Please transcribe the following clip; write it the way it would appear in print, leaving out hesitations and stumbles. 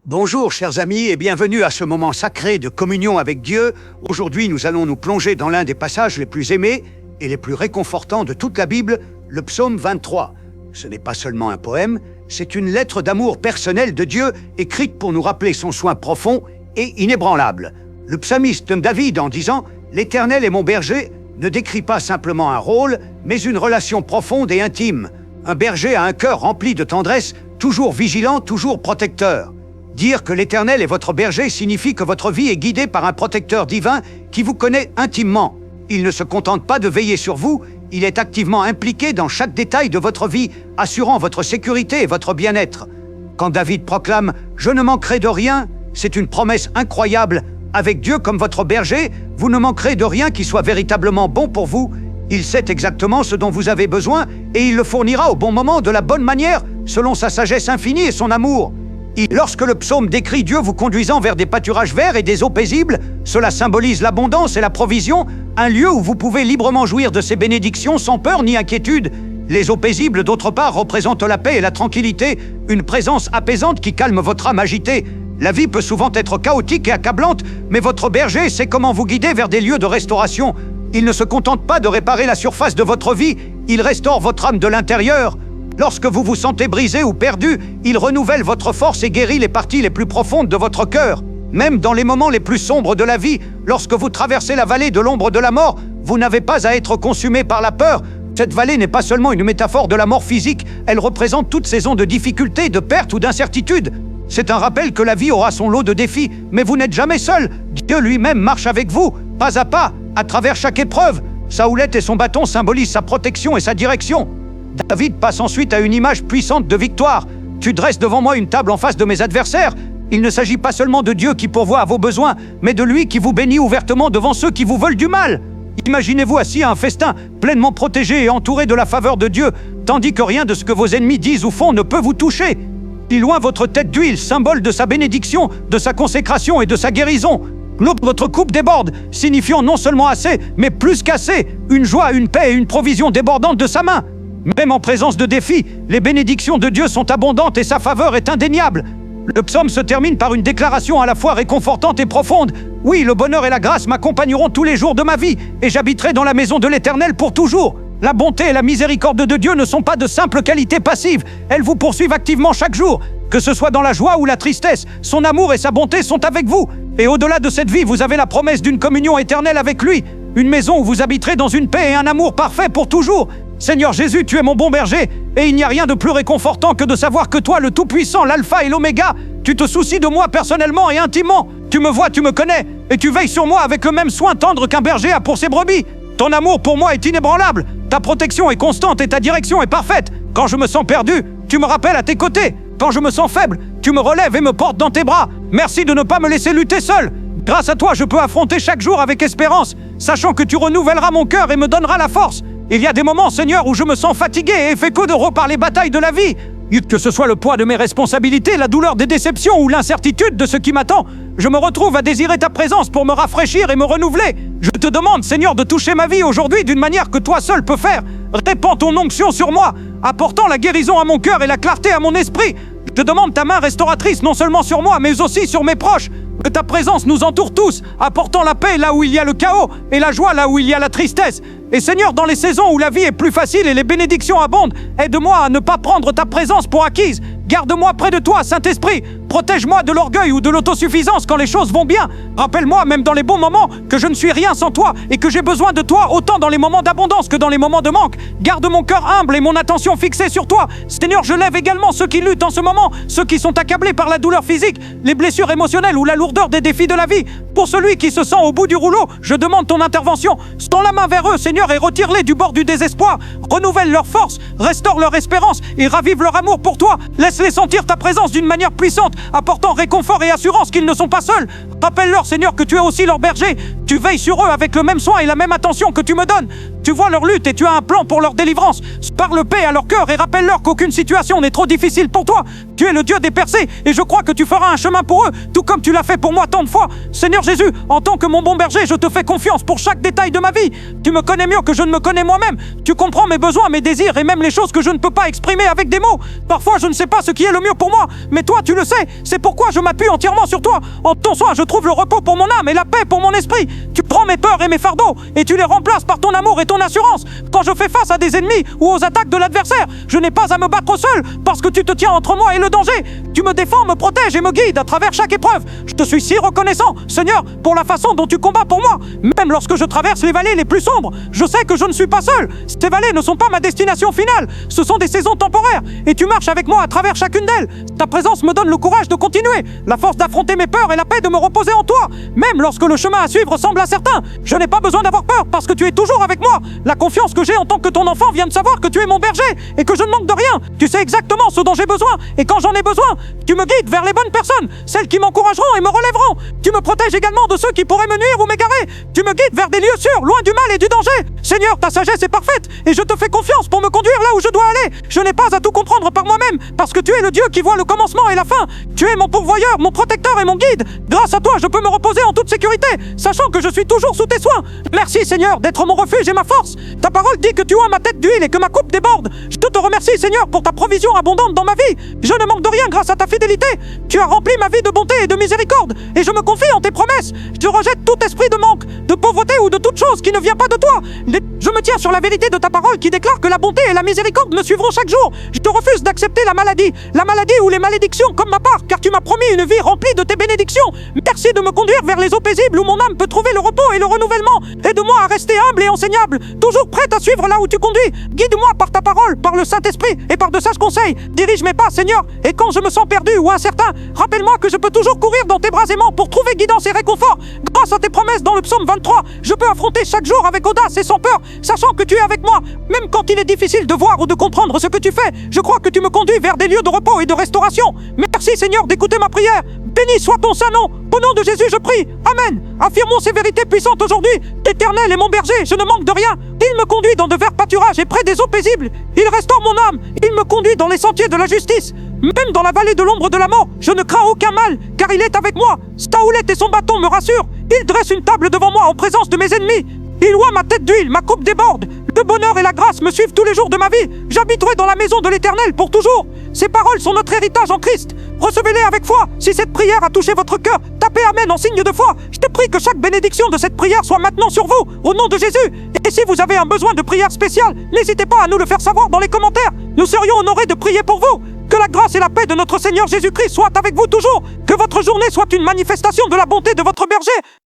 Bonjour chers amis et bienvenue à ce moment sacré de communion avec Dieu. Aujourd'hui nous allons nous plonger dans l'un des passages les plus aimés et les plus réconfortants de toute la Bible, le psaume 23. Ce n'est pas seulement un poème, c'est une lettre d'amour personnelle de Dieu écrite pour nous rappeler son soin profond et inébranlable. Le psalmiste David, en disant « L'Éternel est mon berger », ne décrit pas simplement un rôle, mais une relation profonde et intime. Un berger a un cœur rempli de tendresse, toujours vigilant, toujours protecteur. Dire que l'Éternel est votre berger signifie que votre vie est guidée par un protecteur divin qui vous connaît intimement. Il ne se contente pas de veiller sur vous, il est activement impliqué dans chaque détail de votre vie, assurant votre sécurité et votre bien-être. Quand David proclame « Je ne manquerai de rien », c'est une promesse incroyable. Avec Dieu comme votre berger, vous ne manquerez de rien qui soit véritablement bon pour vous. Il sait exactement ce dont vous avez besoin et il le fournira au bon moment de la bonne manière, selon sa sagesse infinie et son amour. Lorsque le psaume décrit Dieu vous conduisant vers des pâturages verts et des eaux paisibles, cela symbolise l'abondance et la provision, un lieu où vous pouvez librement jouir de ses bénédictions sans peur ni inquiétude. Les eaux paisibles, d'autre part, représentent la paix et la tranquillité, une présence apaisante qui calme votre âme agitée. La vie peut souvent être chaotique et accablante, mais votre berger sait comment vous guider vers des lieux de restauration. Il ne se contente pas de réparer la surface de votre vie, il restaure votre âme de l'intérieur. Lorsque vous vous sentez brisé ou perdu, il renouvelle votre force et guérit les parties les plus profondes de votre cœur. Même dans les moments les plus sombres de la vie, lorsque vous traversez la vallée de l'ombre de la mort, vous n'avez pas à être consumé par la peur. Cette vallée n'est pas seulement une métaphore de la mort physique, elle représente toute saison de difficultés, de pertes ou d'incertitudes. C'est un rappel que la vie aura son lot de défis, mais vous n'êtes jamais seul. Dieu lui-même marche avec vous, pas à pas, à travers chaque épreuve. Sa houlette et son bâton symbolisent sa protection et sa direction. David passe ensuite à une image puissante de victoire. « Tu dresses devant moi une table en face de mes adversaires ». Il ne s'agit pas seulement de Dieu qui pourvoit à vos besoins, mais de lui qui vous bénit ouvertement devant ceux qui vous veulent du mal. Imaginez-vous assis à un festin, pleinement protégé et entouré de la faveur de Dieu, tandis que rien de ce que vos ennemis disent ou font ne peut vous toucher. Si loin votre tête d'huile, symbole de sa bénédiction, de sa consécration et de sa guérison. Votre coupe déborde, signifiant non seulement assez, mais plus qu'assez, une joie, une paix et une provision débordante de sa main. Même en présence de défis, les bénédictions de Dieu sont abondantes et sa faveur est indéniable. Le psaume se termine par une déclaration à la fois réconfortante et profonde. « Oui, le bonheur et la grâce m'accompagneront tous les jours de ma vie, et j'habiterai dans la maison de l'Éternel pour toujours. » La bonté et la miséricorde de Dieu ne sont pas de simples qualités passives, elles vous poursuivent activement chaque jour. Que ce soit dans la joie ou la tristesse, son amour et sa bonté sont avec vous. Et au-delà de cette vie, vous avez la promesse d'une communion éternelle avec lui, une maison où vous habiterez dans une paix et un amour parfait pour toujours. Seigneur Jésus, tu es mon bon berger, et il n'y a rien de plus réconfortant que de savoir que toi, le Tout-Puissant, l'Alpha et l'Oméga, tu te soucies de moi personnellement et intimement. Tu me vois, tu me connais, et tu veilles sur moi avec le même soin tendre qu'un berger a pour ses brebis. Ton amour pour moi est inébranlable, ta protection est constante et ta direction est parfaite. Quand je me sens perdu, tu me rappelles à tes côtés. Quand je me sens faible, tu me relèves et me portes dans tes bras. Merci de ne pas me laisser lutter seul. Grâce à toi, je peux affronter chaque jour avec espérance, sachant que tu renouvelleras mon cœur et me donneras la force. Il y a des moments, Seigneur, où je me sens fatigué et fait que de par les batailles de la vie. Que ce soit le poids de mes responsabilités, la douleur des déceptions ou l'incertitude de ce qui m'attend, je me retrouve à désirer ta présence pour me rafraîchir et me renouveler. Je te demande, Seigneur, de toucher ma vie aujourd'hui d'une manière que toi seul peux faire. Répands ton onction sur moi, apportant la guérison à mon cœur et la clarté à mon esprit. Je te demande ta main restauratrice non seulement sur moi, mais aussi sur mes proches. Que ta présence nous entoure tous, apportant la paix là où il y a le chaos et la joie là où il y a la tristesse. Et Seigneur, dans les saisons où la vie est plus facile et les bénédictions abondent, aide-moi à ne pas prendre ta présence pour acquise. Garde-moi près de toi, Saint-Esprit. Protège-moi de l'orgueil ou de l'autosuffisance quand les choses vont bien. Rappelle-moi, même dans les bons moments, que je ne suis rien sans toi et que j'ai besoin de toi autant dans les moments d'abondance que dans les moments de manque. Garde mon cœur humble et mon attention fixée sur toi. Seigneur, je lève également ceux qui luttent en ce moment, ceux qui sont accablés par la douleur physique, les blessures émotionnelles ou la lourdeur des défis de la vie. Pour celui qui se sent au bout du rouleau, je demande ton intervention. Tends la main vers eux, Seigneur, et retire-les du bord du désespoir. Renouvelle leur force, restaure leur espérance et ravive leur amour pour toi. Laisse-les sentir ta présence d'une manière puissante, apportant réconfort et assurance qu'ils ne sont pas seuls. Rappelle-leur, Seigneur, que tu es aussi leur berger. Tu veilles sur eux avec le même soin et la même attention que tu me donnes. Tu vois leur lutte et tu as un plan pour leur délivrance. Parle paix à leur cœur et rappelle-leur qu'aucune situation n'est trop difficile pour toi. Tu es le Dieu des percées et je crois que tu feras un chemin pour eux, tout comme tu l'as fait pour moi tant de fois. Seigneur Jésus, en tant que mon bon berger, je te fais confiance pour chaque détail de ma vie. Tu me connais mieux que je ne me connais moi-même. Tu comprends mes besoins, mes désirs et même les choses que je ne peux pas exprimer avec des mots. Parfois, je ne sais pas ce qui est le mieux pour moi, mais toi, tu le sais. C'est pourquoi je m'appuie entièrement sur toi. En ton soin, je trouve le repos pour mon âme et la paix pour mon esprit. Tu prends mes peurs et mes fardeaux et tu les remplaces par ton amour et ton assurance. Quand je fais face à des ennemis ou aux attaques de l'adversaire, je n'ai pas à me battre seul parce que tu te tiens entre moi et le danger. Tu me défends, me protèges et me guides à travers chaque épreuve. Je te suis si reconnaissant, Seigneur, pour la façon dont tu combats pour moi. Même lorsque je traverse les vallées les plus sombres, je sais que je ne suis pas seul. Ces vallées ne sont pas ma destination finale. Ce sont des saisons temporaires et tu marches avec moi à travers chacune d'elles. Ta présence me donne le courage de continuer, la force d'affronter mes peurs et la paix de me reposer en toi. Même lorsque le chemin à suivre semble incertain, je n'ai pas besoin d'avoir peur parce que tu es toujours avec moi. La confiance que j'ai en tant que ton enfant vient de savoir que tu es mon berger et que je ne manque de rien. Tu sais exactement ce dont j'ai besoin et quand j'en ai besoin, tu me guides vers les bonnes personnes, celles qui m'encourageront et me relèveront. Tu me protèges également de ceux qui pourraient me nuire ou m'égarer. Tu me guides vers des lieux sûrs, loin du mal et du danger. Seigneur, ta sagesse est parfaite et je te fais confiance pour me conduire là où je dois aller. Je n'ai pas à tout comprendre par moi-même parce que tu es le Dieu qui voit le commencement et la fin. Tu es mon pourvoyeur, mon protecteur et mon guide. Grâce à toi, je peux me reposer en toute sécurité, sachant que je suis toujours sous tes soins. Merci Seigneur d'être mon refuge et ma force. Ta parole dit que tu as ma tête d'huile et que ma coupe déborde. Je te remercie Seigneur pour ta provision abondante dans ma vie. Je ne manque de rien grâce à ta fidélité. Tu as rempli ma vie de bonté et de miséricorde et je me confie en tes promesses. Je rejette tout esprit de manque, de pauvreté ou de toute chose qui ne vient pas de toi. Je me tiens sur la vérité de ta parole qui déclare que la bonté et la miséricorde me suivront chaque jour. Je te refuse d'accepter la maladie ou les malédictions comme ma part, car tu m'as promis une vie remplie de tes bénédictions. Merci de me conduire vers les eaux paisibles où mon âme peut trouver le repos et le renouvellement. Aide-moi à rester humble et enseignable, toujours prête à suivre là où tu conduis. Guide-moi par ta parole, par le Saint-Esprit et par de sages conseils. Dirige mes pas, Seigneur, et quand je me sens perdu ou incertain, rappelle-moi que je peux toujours courir dans tes bras aimants pour trouver guidance et réconfort. Grâce à tes promesses dans le psaume 23, je peux affronter chaque jour avec audace et sans peur, sachant que tu es avec moi. Même quand il est difficile de voir ou de comprendre ce que tu fais, je crois que tu me conduis vers des lieux de repos et de restauration. Merci Seigneur d'écouter ma prière. Béni soit ton saint nom. Au nom de Jésus, je prie. Amen. Affirmons ces vérités puissantes aujourd'hui. L'Éternel est mon berger, je ne manque de rien. Il me conduit dans de verts pâturages et près des eaux paisibles. Il restaure mon âme. Il me conduit dans les sentiers de la justice. Même dans la vallée de l'ombre de la mort, je ne crains aucun mal, car il est avec moi. Sa houlette et son bâton me rassurent. Il dresse une table devant moi en présence de mes ennemis. Il oint ma tête d'huile, ma coupe déborde. Le bonheur et la grâce me suivent tous les jours de ma vie. J'habiterai dans la maison de l'Éternel pour toujours. Ces paroles sont notre héritage en Christ. Recevez-les avec foi. Si cette prière a touché votre cœur, tapez Amen en signe de foi. Je te prie que chaque bénédiction de cette prière soit maintenant sur vous, au nom de Jésus. Et si vous avez un besoin de prière spéciale, n'hésitez pas à nous le faire savoir dans les commentaires. Nous serions honorés de prier pour vous. Que la grâce et la paix de notre Seigneur Jésus-Christ soient avec vous toujours. Que votre journée soit une manifestation de la bonté de votre berger.